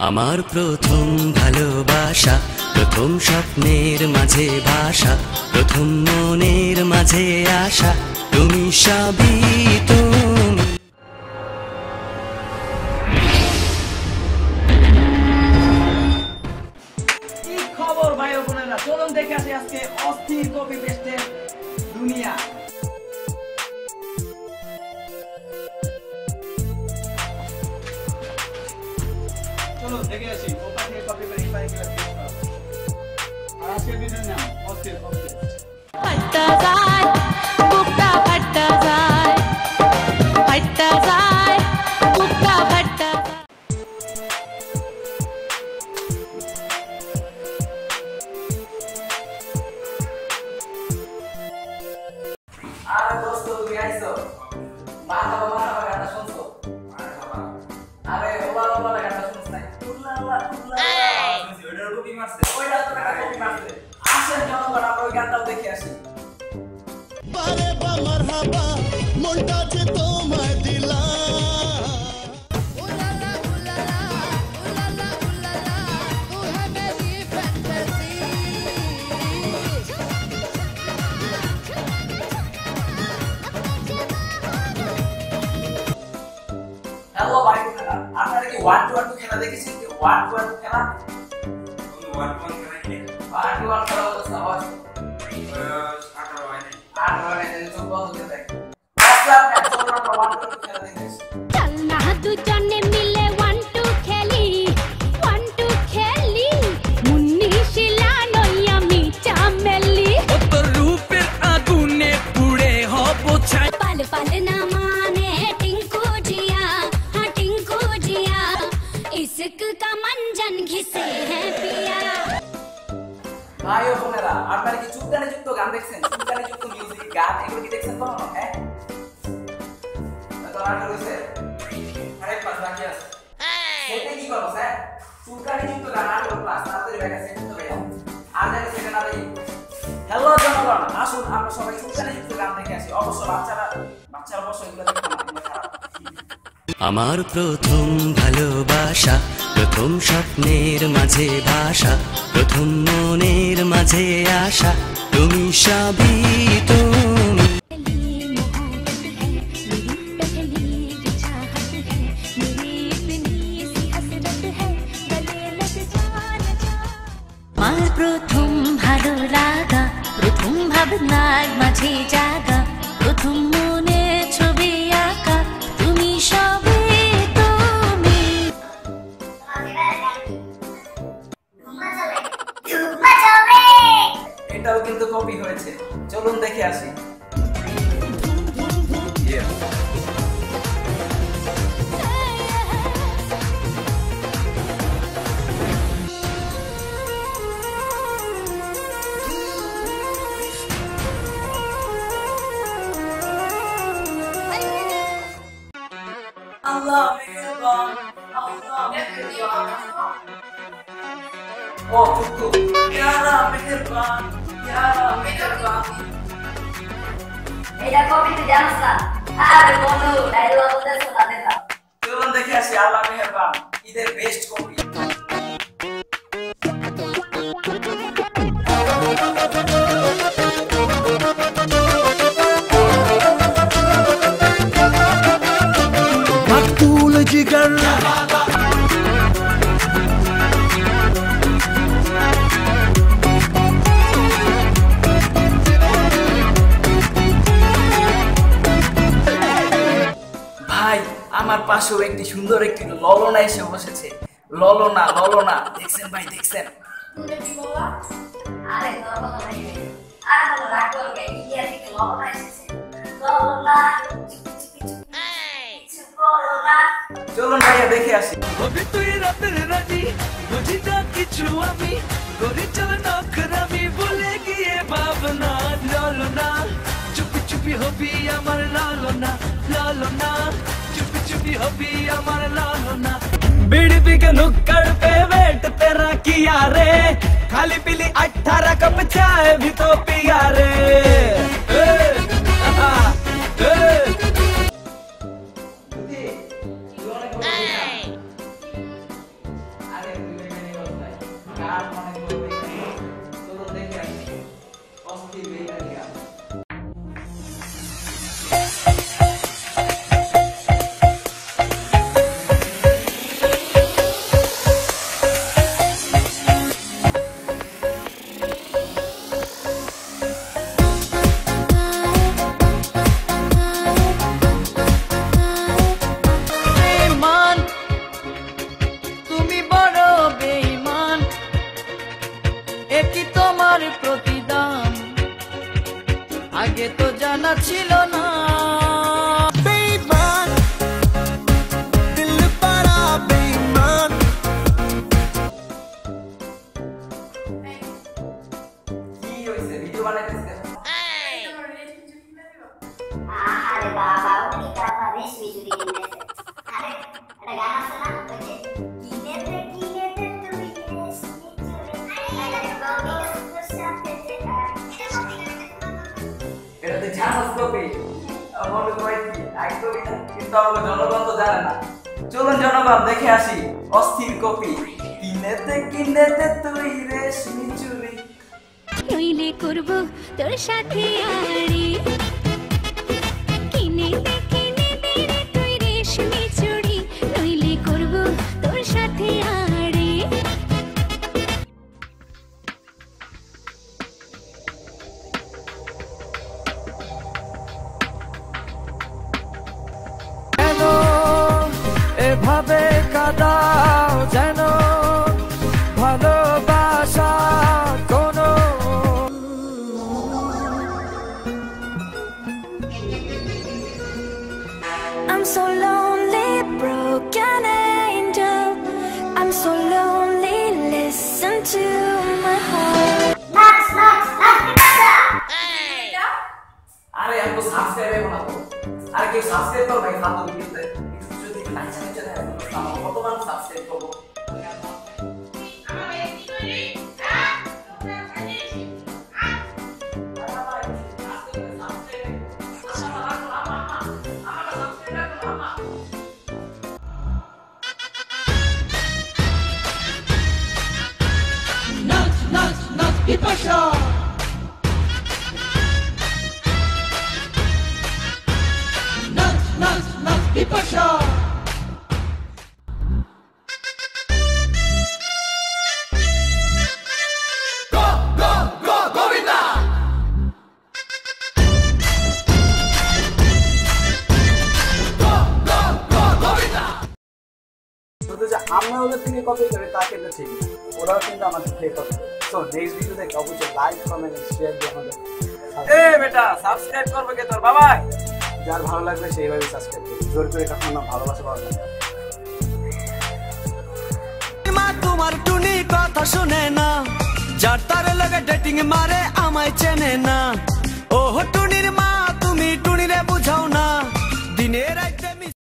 আমার প্রথম ভালোবাসা, প্রথম স্বপ্নের মাঝে ভাষা, প্রথম মনের মাঝে আশা, তুমি সবই তুমি। কি খবর ভাই ও বোনেরা, চলুন দেখে আসি আজকে অস্থির কপি পেস্টের দুনিয়া। চলুন দেখে আসি ওপা থেকে কপি করে এবারে কি লাগবে। আর আজকের ভিডিওর নাম অস্থির কপি পেস্ট। ফাটা যায় বুকটা, ফাটা যায়, ফাটা যায় বুকটা, ফাটা যায়। আরে দোস্ত তুমি আইছো, মারহাবা মারহাবা গানটা শুনছো? আরে ওলা ওলা গানটা শুনছ নাই? উল্লা উল্লা উল্লা শুনছি, ওইটার কপি মারছে, ওইটা তো একটা কপি মারছে। আসেন জনগণ আমরা ওই গানটাও দেখে আসি। বারে বা মারহাবা মনটা যে তোমায় দিলাম। হ্যালো ভাই বোনেরা, আপনারা কি 1-2 খেলা দেখেছেন? কি 1-2 খেলা? 1-1 খেলা কি? 1-2 খেলা হচ্ছে আওয়াজ 18 হয় নাই। 8 হয় না, চোখ বন্ধ করে দেখ। আচ্ছা আপনি চলুন আমরা 1-2 খেলা দেখে আসি। চল না দুজনে মিলে 1-2 খেলি, 1-2 খেলি, মুন্নি শিলা নইয়া আমি চামেলি। তোর রূপের আগুনে পুড়ে হব ছাই। পাল পাল না माने टिंकू जिया, हाँ टिंकू जिया, इश्क का मंजन घिसे है पिया। ভাই ও বোনেরা, আপনারা কি চুপকানি যুক্ত গান দেখছেন? চুপকানি যুক্ত মিউজিক গান এগুলো কি দেখছেন কখনো? হ্যাঁ, তো আর কি হইছে? আরে পাঁচ বাকি আছে। সেটা কি করব স্যার? চুপকানি যুক্ত গান আর ক্লাস তাড়াতাড়ি ব্যাগে সেট করে দাও। আর জানি সেটা না দেই। হ্যালো জনগণ, আসুন আমরা সবাই চুপকানি যুক্ত গান দেখে আসি। অবশ্য বাচ্চারা অবশ্য এগুলো দেখতে না, এগুলো খারাপ। আমার প্রথম ভালোবাসা, প্রথম স্বপ্নের মাঝে ভাষা, প্রথম মনের মাঝে আশা, তুমি সবই তুমি। আমার প্রথম ভালো লাগা, প্রথম ভাবনার মাঝে জাগা, প্রথম মনে ছবি আঁকা, তুমি সবে তুমি। এটাও কিন্তু কপি হয়েছে, চলুন দেখে আসি। আল্লাহ মেহেরবান, আল্লাহ মেহেরবান। ও কুকু ইয়ারা মেহেরবান, ইয়ারা মেহেরবান। এটা কপি তুই জানিস না? আরে বন্ধু ডায়লগ বলতেছ না দেখা। চলুন দেখে আসি আল্লাহ মেহেরবান ঈদের বেস্ট কপি। मकतूल जिगर ভাই আমার পাশেও একটি সুন্দর একটি ললনা এসে বসেছে। ললনা ললনা দেখছেন ভাই, দেখছেন? আরে তোর কথা নাই রে। আরে বলো রাখো কে ইন্ডিয়া থেকে লবণ এসেছে। লবণা কিছু বলো না। চলুন ভাইয়া দেখে আসি। কবি তুই রাতের রানী, বুঝি না কিছু আমি, করি চল নখরামি, ভুলে গিয়ে ভাবনা লালনা, চুপি চুপি হবি আমার লালনা, লালনা, চুপি চুপি হবি আমার লালনা। बीड़ी के नुक्कड़ पे वेट तेरा किया रे, खाली पीली 18 कप चाय भी तो पिया रे। কার মনে করবে চলো দেখে আসি অস্থির বেকারি গান। আগে তো জানা ছিল না बेईमान दिल बड़ा बेईमान কি হইছে ভিডিও বানাইতেছে আরে বাবা উনি তো আমার রেশমি চুরি কিনেছে আরে এটা গান আছে না ওই যে কিনেতে তুমি রেশমি চুরি আরে বাবা তোর সাথে যেটা এটা তো জানাস কপি আমার কই কি আই কপি না কিন্তু আমাদের জনগণ তো জানে না চলুন জনগণ দেখে আসি অস্থির কপি কিনেতে তুই রেশমি চুরি নইলে করব তোর সাথে আড়ি কিনে দে রে তুই রেশমি চুড়ি নইলে করব তোর সাথে আড়ি কেন এভাবে কাদাও যেন ভালোবাসা কোনো I'm so lonely, broken angel. I'm so lonely, listen to my heart. আরে আমি তো সাবস্ক্রাইব করব না তো আর কেউ সাবস্ক্রাইব করবে না ফালতু ভিডিওতে যদি নাচা নাচা দেয় আমার কতবার সাবস্ক্রাইব করব আমরা ওদের থেকে কপি করি তা কিন্তু ঠিক না ওরাও কিন্তু আমাদের থেকে কপি করে তো নেক্সট ভিডিও দেখে অবশ্যই লাইক কমেন্ট শেয়ার দিয়ে আমাদের এ বেটা সাবস্ক্রাইব করবে কে তোর বাবা যার ভালো লাগবে সেইভাবে সাবস্ক্রাইব করুন জোর করে কখনো ভালোবাসা পাওয়া যায় মা তোমার টুনি কথা শুনে না যার তার লগে ডেটিং মারে আমায় চেনে না